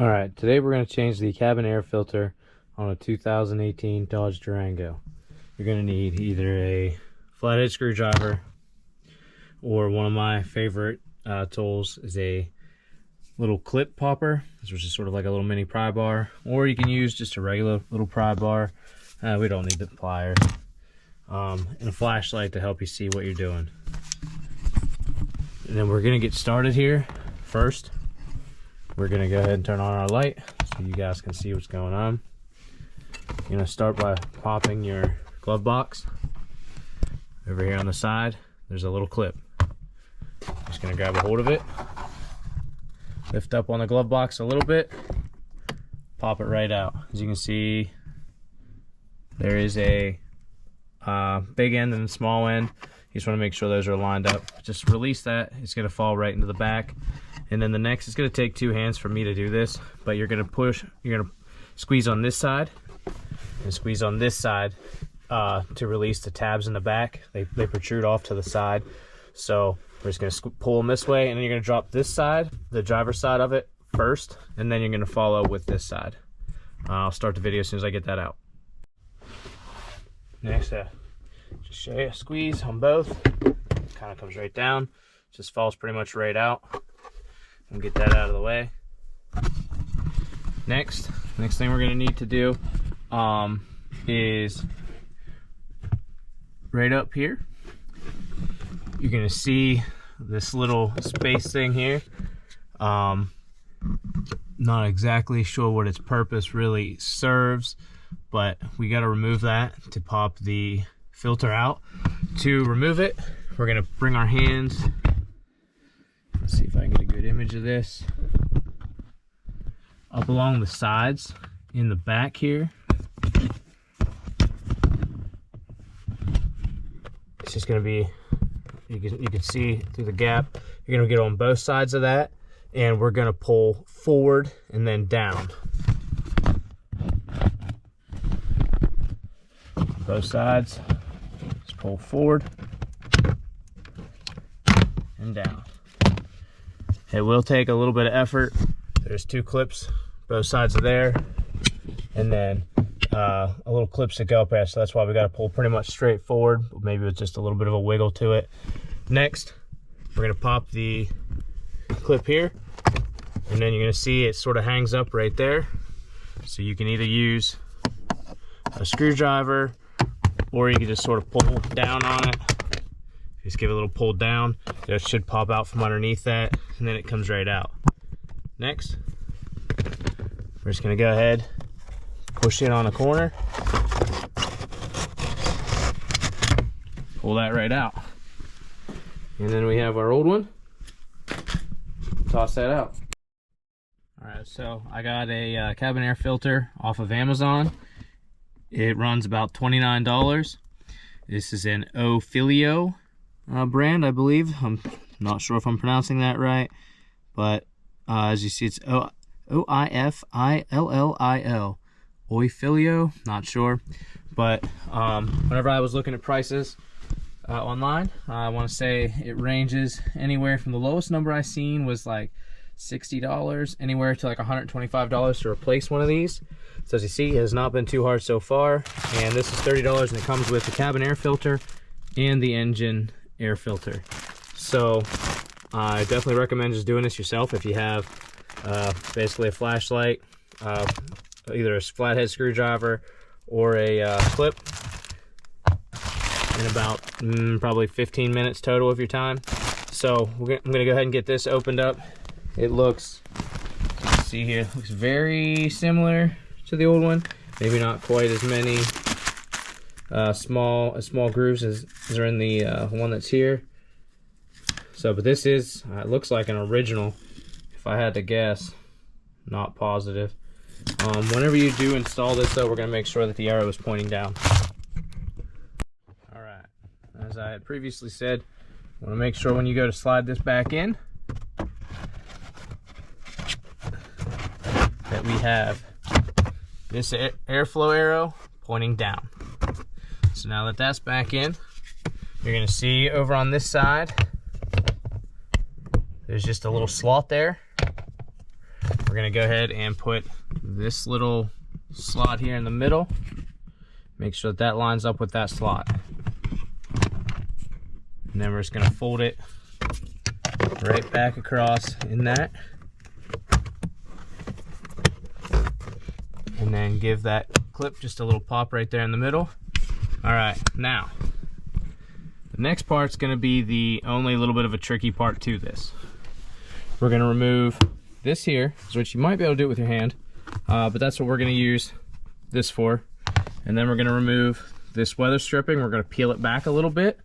Alright, today we're going to change the cabin air filter on a 2018 Dodge Durango. You're going to need either a flathead screwdriver, or one of my favorite tools is a little clip popper, which is sort of like a little mini pry bar, or you can use just a regular little pry bar. We don't need the pliers. And a flashlight to help you see what you're doing. And then we're going to get started here. First, we're going to go ahead and turn on our light so you guys can see what's going on. You're going to start by popping your glove box. Over here on the side, there's a little clip. Just going to grab a hold of it, lift up on the glove box a little bit, pop it right out. As you can see, there is a big end and a small end. You just want to make sure those are lined up. Just release that. It's going to fall right into the back. And then the next, it's going to take two hands for me to do this, but you're going to squeeze on this side and squeeze on this side to release the tabs in the back. They protrude off to the side. So we're just going to pull them this way, and then you're going to drop this side, the driver's side of it first, and then you're going to follow with this side. I'll start the video as soon as I get that out. Next, just show you a squeeze on both. Kind of comes right down, just falls pretty much right out. We'll get that out of the way. Next thing we're going to need to do is right up here. You're going to see this little space thing here. Not exactly sure what its purpose really serves, but we got to remove that to pop the filter out. To remove it, we're going to bring our hands. Let's see if I can get a good image of this. Up along the sides in the back here. It's just going to be, you can see through the gap. You're going to get on both sides of that, and we're going to pull forward and then down. Both sides. Just pull forward and down. It will take a little bit of effort. There's two clips, both sides of there, and then a little clips that go past. So that's why we got to pull pretty much straight forward, maybe with just a little bit of a wiggle to it. Next, we're going to pop the clip here, and then you're going to see it sort of hangs up right there. So you can either use a screwdriver, or you can just sort of pull down on it. Just give it a little pull down. It should pop out from underneath that, and then it comes right out. Next, we're just going to go ahead, push it on the corner, pull that right out. And then we have our old one. Toss that out. Alright, so I got a cabin air filter off of Amazon. It runs about $29. This is an Oifilio brand, I believe. I'm not sure if I'm pronouncing that right, but as you see, it's O-I-F-I-L-L-I-O. Oifilio, not sure. But whenever I was looking at prices online, I want to say it ranges anywhere from the lowest number I seen was like $60, anywhere to like $125 to replace one of these. So as you see, it has not been too hard so far, and this is $30, and it comes with the cabin air filter and the engine air filter. So I definitely recommend just doing this yourself if you have basically a flashlight, either a flathead screwdriver or a clip, in about probably 15 minutes total of your time. So I'm going to go ahead and get this opened up. It looks, see here, looks very similar to the old one. Maybe not quite as many small grooves as are in the one that's here. So, but this is, it looks like an original, if I had to guess. Not positive. Whenever you do install this, though, we're going to make sure that the arrow is pointing down. Alright, as I had previously said, I want to make sure when you go to slide this back in, that we have this airflow arrow pointing down. So now that that's back in, you're going to see over on this side, there's just a little slot there we're gonna go ahead and put this little slot here in the middle. Make sure that that lines up with that slot. And then we're just gonna fold it right back across in that. And then give that clip just a little pop right there in the middle. All right, now, the next part's gonna be the only little bit of a tricky part to this. We're gonna remove this here, which you might be able to do it with your hand, but that's what we're gonna use this for. And then we're gonna remove this weather stripping. We're gonna peel it back a little bit,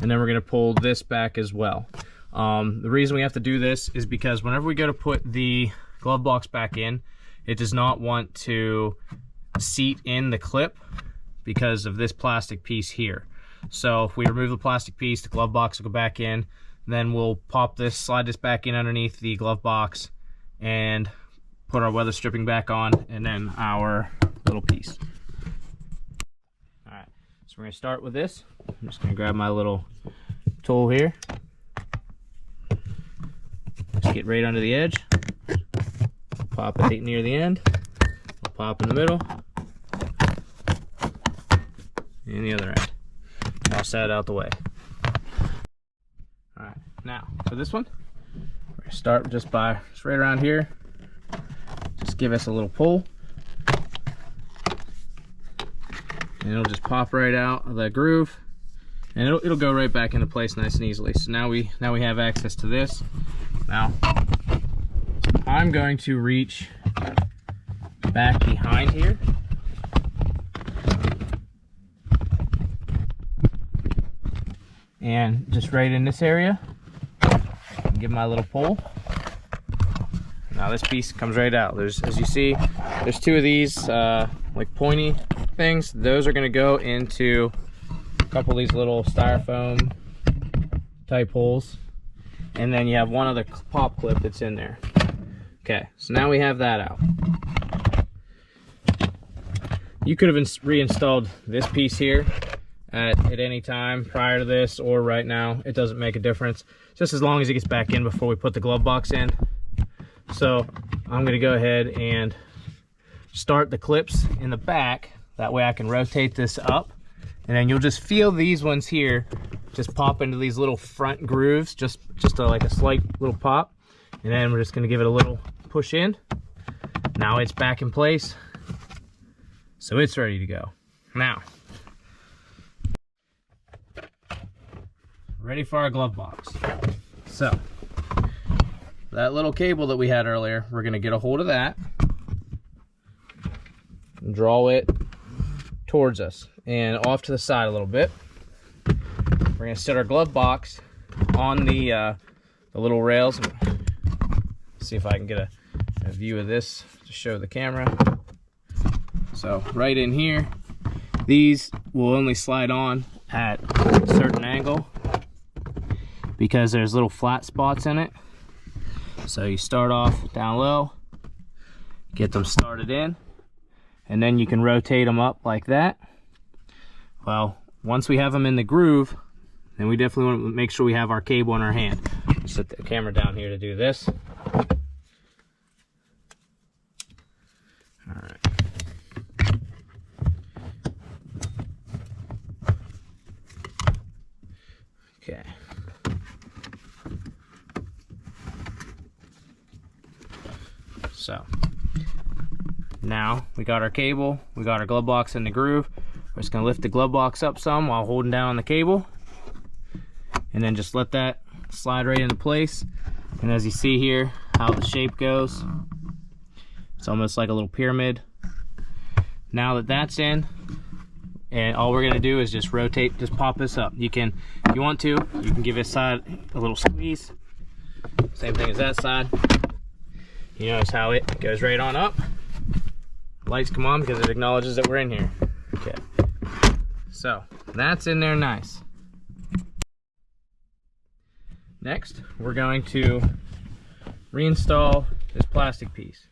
and then we're gonna pull this back as well. The reason we have to do this is because whenever we go to put the glove box back in, it does not want to seat in the clip because of this plastic piece here. So if we remove the plastic piece, the glove box will go back in, then we'll pop this, slide this back in underneath the glove box, and put our weather stripping back on, and then our little piece. All right, so we're gonna start with this. I'm just gonna grab my little tool here. Just get right under the edge. Pop it near the end. We'll pop in the middle. And the other end. I'll set it out the way. All right, now for this one, we're gonna start just right around here. Just give us a little pull, and it'll just pop right out of that groove, and it'll go right back into place nice and easily. So now we have access to this. Now I'm going to reach back behind here. And just right in this area, give my little pull. Now this piece comes right out. As you see, there's two of these like pointy things. Those are gonna go into a couple of these little styrofoam type holes. And then you have one other pop clip that's in there. Okay, so now we have that out. You could have reinstalled this piece here at any time prior to this or right now. It doesn't make a difference, just as long as it gets back in before we put the glove box in. So I'm gonna go ahead and start the clips in the back. That way I can rotate this up, and then you'll just feel these ones here just pop into these little front grooves, just like a slight little pop. And then we're just gonna give it a little push in. Now it's back in place, so it's ready to go. Now, ready for our glove box. So that little cable that we had earlier, we're gonna get a hold of that and draw it towards us and off to the side a little bit. We're gonna set our glove box on the little rails. See if I can get a view of this to show the camera. So right in here, these will only slide on at a certain angle because there's little flat spots in it. So you start off down low, get them started in, and then you can rotate them up like that. Well, once we have them in the groove, then we definitely want to make sure we have our cable in our hand. Set the camera down here to do this. All right. Okay. So now we got our cable, we got our glove box in the groove. We're just gonna lift the glove box up some while holding down on the cable, and then just let that slide right into place. And as you see here, how the shape goes, it's almost like a little pyramid. Now that that's in, and all we're gonna do is just rotate, just pop this up. You can, if you want to, you can give this side a little squeeze. Same thing as that side. You notice how it goes right on up. Lights come on because it acknowledges that we're in here. Okay, so that's in there nice. Next, we're going to reinstall this plastic piece.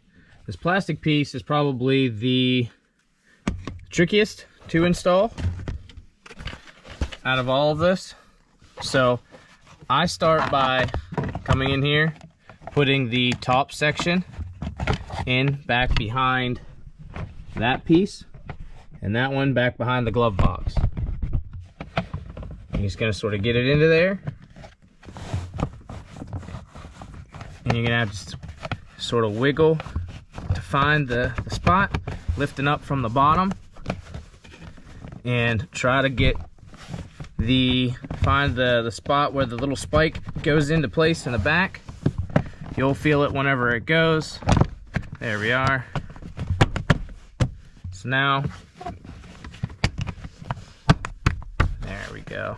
This plastic piece is probably the trickiest to install out of all of this. So I start by coming in here, putting the top section in back behind that piece, and that one back behind the glove box. And he's going to sort of get it into there, and you're going to have to sort of wiggle to find the spot, lifting up from the bottom, and try to get find the spot where the little spike goes into place in the back. You'll feel it whenever it goes. There we are. So now, there we go.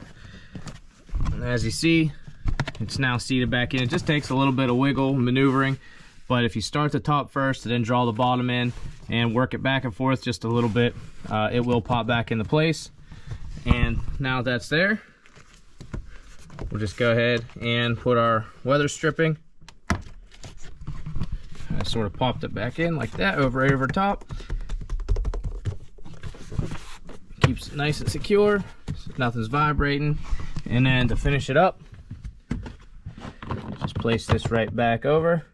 And as you see, it's now seated back in. It just takes a little bit of wiggle maneuvering, but if you start the top first and then draw the bottom in and work it back and forth just a little bit, it will pop back into place. And now that's there, we'll just go ahead and put our weather stripping. I sort of popped it back in like that, right over top. Keeps it nice and secure, so nothing's vibrating. And then to finish it up, just place this right back over.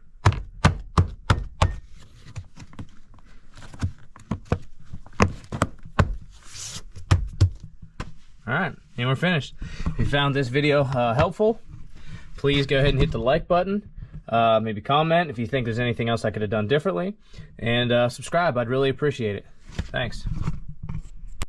Alright, and we're finished. If you found this video helpful, please go ahead and hit the like button. Maybe comment if you think there's anything else I could have done differently. And subscribe, I'd really appreciate it. Thanks.